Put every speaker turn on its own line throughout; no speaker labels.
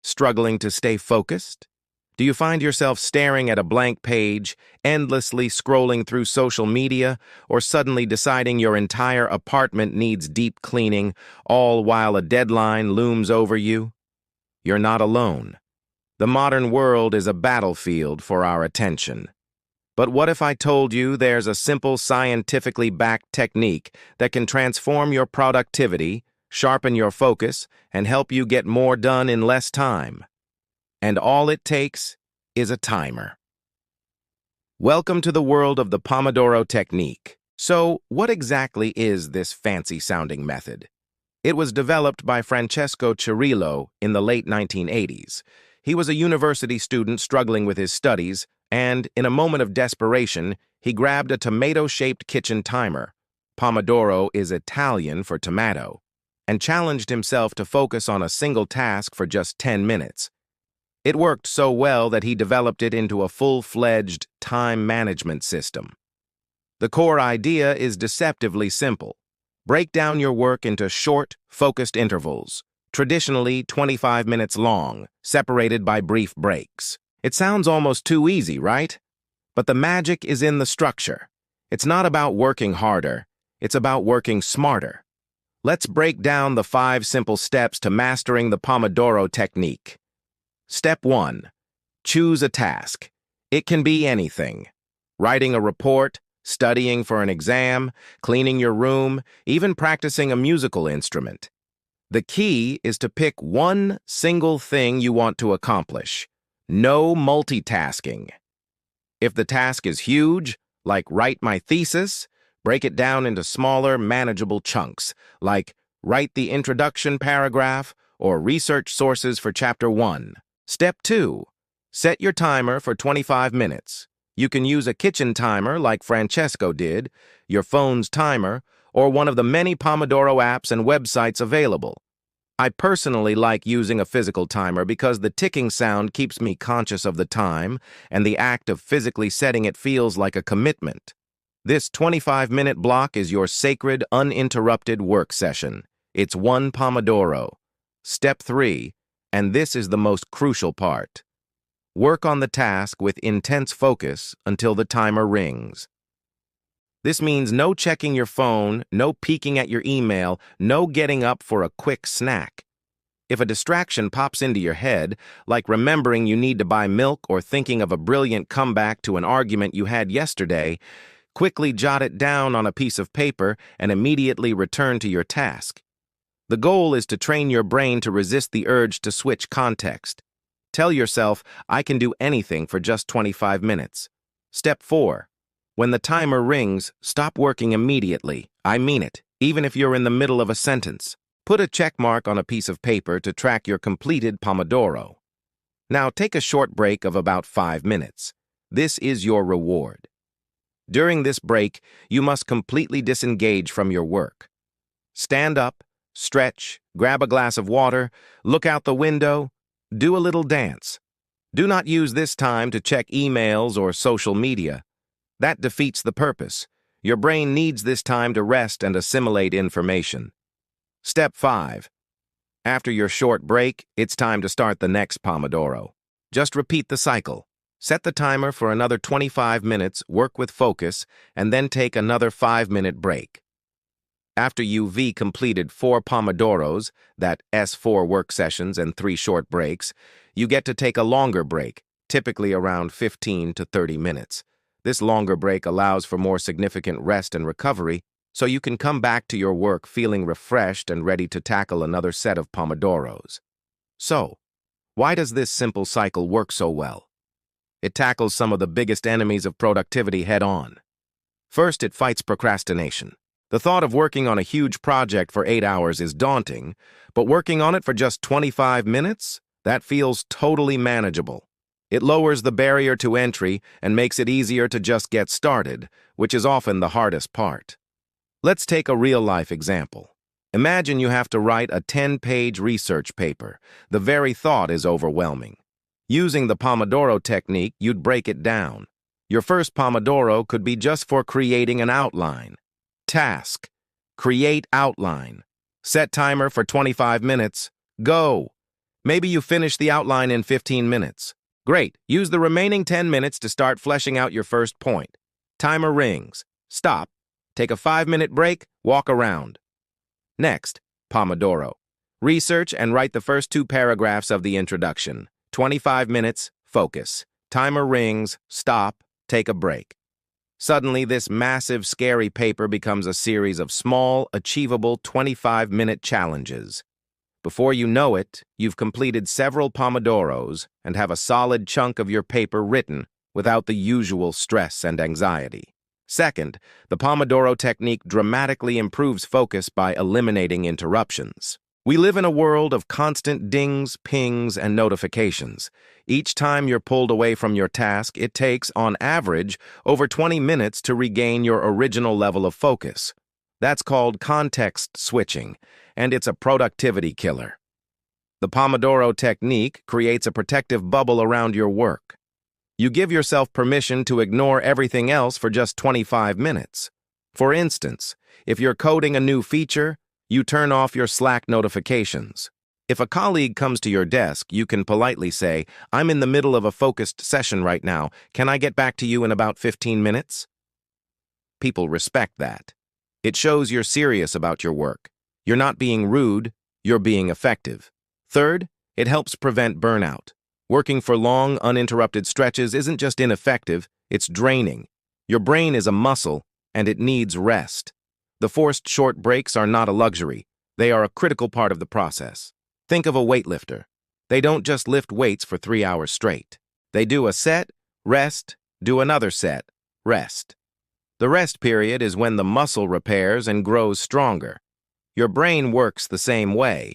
Struggling to stay focused? Do you find yourself staring at a blank page, endlessly scrolling through social media, or suddenly deciding your entire apartment needs deep cleaning, all while a deadline looms over you? You're not alone. The modern world is a battlefield for our attention. But what if I told you there's a simple scientifically backed technique that can transform your productivity, sharpen your focus, and help you get more done in less time? And all it takes is a timer. Welcome to the world of the Pomodoro Technique. So, what exactly is this fancy-sounding method? It was developed by Francesco Cirillo in the late 1980s. He was a university student struggling with his studies, and, in a moment of desperation, he grabbed a tomato-shaped kitchen timer. Pomodoro is Italian for tomato, and challenged himself to focus on a single task for just 10 minutes. It worked so well that he developed it into a full-fledged time management system. The core idea is deceptively simple. Break down your work into short, focused intervals, traditionally 25 minutes long, separated by brief breaks. It sounds almost too easy, right? But the magic is in the structure. It's not about working harder, it's about working smarter. Let's break down the 5 simple steps to mastering the Pomodoro Technique. Step 1. Choose a task. It can be anything. Writing a report, studying for an exam, cleaning your room, even practicing a musical instrument. The key is to pick one single thing you want to accomplish. No multitasking. If the task is huge, like write my thesis, break it down into smaller, manageable chunks, like write the introduction paragraph or research sources for Chapter 1. Step 2. Set your timer for 25 minutes. You can use a kitchen timer like Francesco did, your phone's timer, or one of the many Pomodoro apps and websites available. I personally like using a physical timer because the ticking sound keeps me conscious of the time, and the act of physically setting it feels like a commitment. This 25-minute block is your sacred, uninterrupted work session. It's one Pomodoro. Step 3, and this is the most crucial part. Work on the task with intense focus until the timer rings. This means no checking your phone, no peeking at your email, no getting up for a quick snack. If a distraction pops into your head, like remembering you need to buy milk or thinking of a brilliant comeback to an argument you had yesterday, quickly jot it down on a piece of paper and immediately return to your task. The goal is to train your brain to resist the urge to switch context. Tell yourself, I can do anything for just 25 minutes. Step 4. When the timer rings, stop working immediately. I mean it, even if you're in the middle of a sentence. Put a check mark on a piece of paper to track your completed Pomodoro. Now take a short break of about 5 minutes. This is your reward. During this break, you must completely disengage from your work. Stand up, stretch, grab a glass of water, look out the window, do a little dance. Do not use this time to check emails or social media. That defeats the purpose. Your brain needs this time to rest and assimilate information. Step 5. After your short break, it's time to start the next Pomodoro. Just repeat the cycle. Set the timer for another 25 minutes, work with focus, and then take another 5-minute break. After you've completed 4 Pomodoros, that S4 work sessions and 3 short breaks, you get to take a longer break, typically around 15 to 30 minutes. This longer break allows for more significant rest and recovery, so you can come back to your work feeling refreshed and ready to tackle another set of Pomodoros. So, why does this simple cycle work so well? It tackles some of the biggest enemies of productivity head-on. First, it fights procrastination. The thought of working on a huge project for 8 hours is daunting, but working on it for just 25 minutes? That feels totally manageable. It lowers the barrier to entry and makes it easier to just get started, which is often the hardest part. Let's take a real-life example. Imagine you have to write a 10-page research paper. The very thought is overwhelming. Using the Pomodoro technique, you'd break it down. Your first Pomodoro could be just for creating an outline. Task: create outline. Set timer for 25 minutes. Go! Maybe you finish the outline in 15 minutes. Great. Use the remaining 10 minutes to start fleshing out your first point. Timer rings. Stop. Take a 5-minute break. Walk around. Next, Pomodoro. Research and write the first 2 paragraphs of the introduction. 25 minutes. Focus. Timer rings. Stop. Take a break. Suddenly, this massive, scary paper becomes a series of small, achievable 25-minute challenges. Before you know it, you've completed several Pomodoros and have a solid chunk of your paper written without the usual stress and anxiety. Second, the Pomodoro Technique dramatically improves focus by eliminating interruptions. We live in a world of constant dings, pings, and notifications. Each time you're pulled away from your task, it takes, on average, over 20 minutes to regain your original level of focus. That's called context switching, and it's a productivity killer. The Pomodoro Technique creates a protective bubble around your work. You give yourself permission to ignore everything else for just 25 minutes. For instance, if you're coding a new feature, you turn off your Slack notifications. If a colleague comes to your desk, you can politely say, "I'm in the middle of a focused session right now. Can I get back to you in about 15 minutes?" People respect that. It shows you're serious about your work. You're not being rude, you're being effective. Third, it helps prevent burnout. Working for long, uninterrupted stretches isn't just ineffective, it's draining. Your brain is a muscle, and it needs rest. The forced short breaks are not a luxury. They are a critical part of the process. Think of a weightlifter. They don't just lift weights for 3 hours straight. They do a set, rest, do another set, rest. The rest period is when the muscle repairs and grows stronger. Your brain works the same way.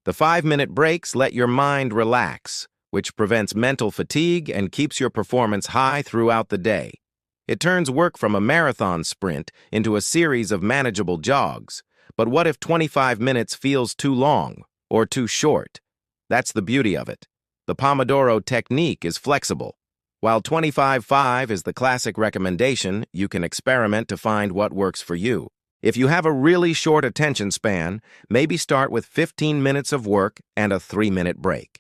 The 5-minute breaks let your mind relax, which prevents mental fatigue and keeps your performance high throughout the day. It turns work from a marathon sprint into a series of manageable jogs. But what if 25 minutes feels too long or too short? That's the beauty of it. The Pomodoro Technique is flexible. While 25-5 is the classic recommendation, you can experiment to find what works for you. If you have a really short attention span, maybe start with 15 minutes of work and a 3-minute break.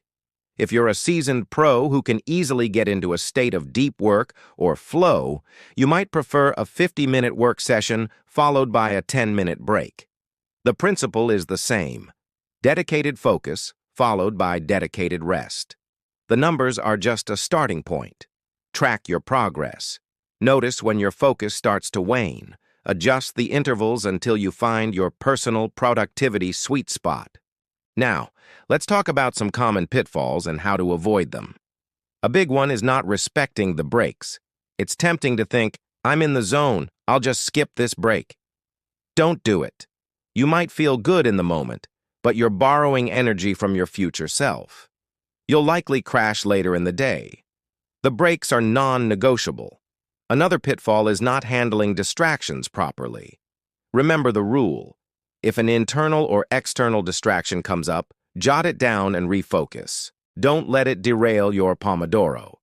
If you're a seasoned pro who can easily get into a state of deep work or flow, you might prefer a 50-minute work session followed by a 10-minute break. The principle is the same. Dedicated focus followed by dedicated rest. The numbers are just a starting point. Track your progress. Notice when your focus starts to wane. Adjust the intervals until you find your personal productivity sweet spot. Now, let's talk about some common pitfalls and how to avoid them. A big one is not respecting the breaks. It's tempting to think, "I'm in the zone, I'll just skip this break." Don't do it. You might feel good in the moment, but you're borrowing energy from your future self. You'll likely crash later in the day. The breaks are non-negotiable. Another pitfall is not handling distractions properly. Remember the rule. If an internal or external distraction comes up, jot it down and refocus. Don't let it derail your Pomodoro.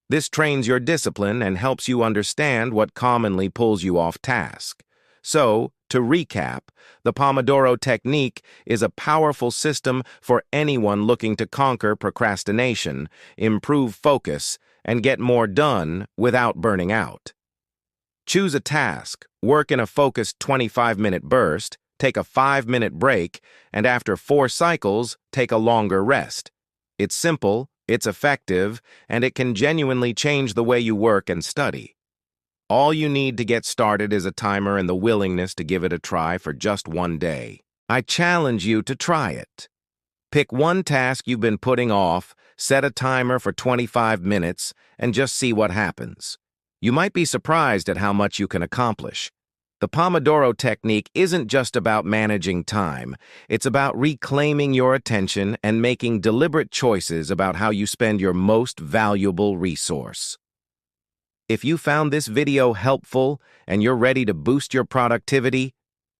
This trains your discipline and helps you understand what commonly pulls you off task. So, to recap, the Pomodoro Technique is a powerful system for anyone looking to conquer procrastination, improve focus, and get more done without burning out. Choose a task, work in a focused 25-minute burst, take a 5-minute break, and after 4 cycles, take a longer rest. It's simple, it's effective, and it can genuinely change the way you work and study. All you need to get started is a timer and the willingness to give it a try for just 1 day. I challenge you to try it. Pick one task you've been putting off, set a timer for 25 minutes, and just see what happens. You might be surprised at how much you can accomplish. The Pomodoro Technique isn't just about managing time. It's about reclaiming your attention and making deliberate choices about how you spend your most valuable resource. If you found this video helpful and you're ready to boost your productivity,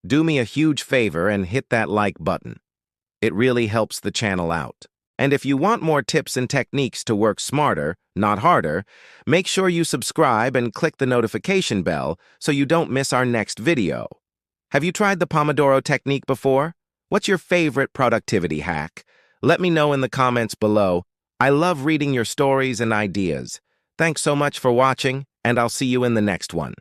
do me a huge favor and hit that like button. It really helps the channel out. And if you want more tips and techniques to work smarter, not harder, make sure you subscribe and click the notification bell so you don't miss our next video. Have you tried the Pomodoro Technique before? What's your favorite productivity hack? Let me know in the comments below. I love reading your stories and ideas. Thanks so much for watching, and I'll see you in the next one.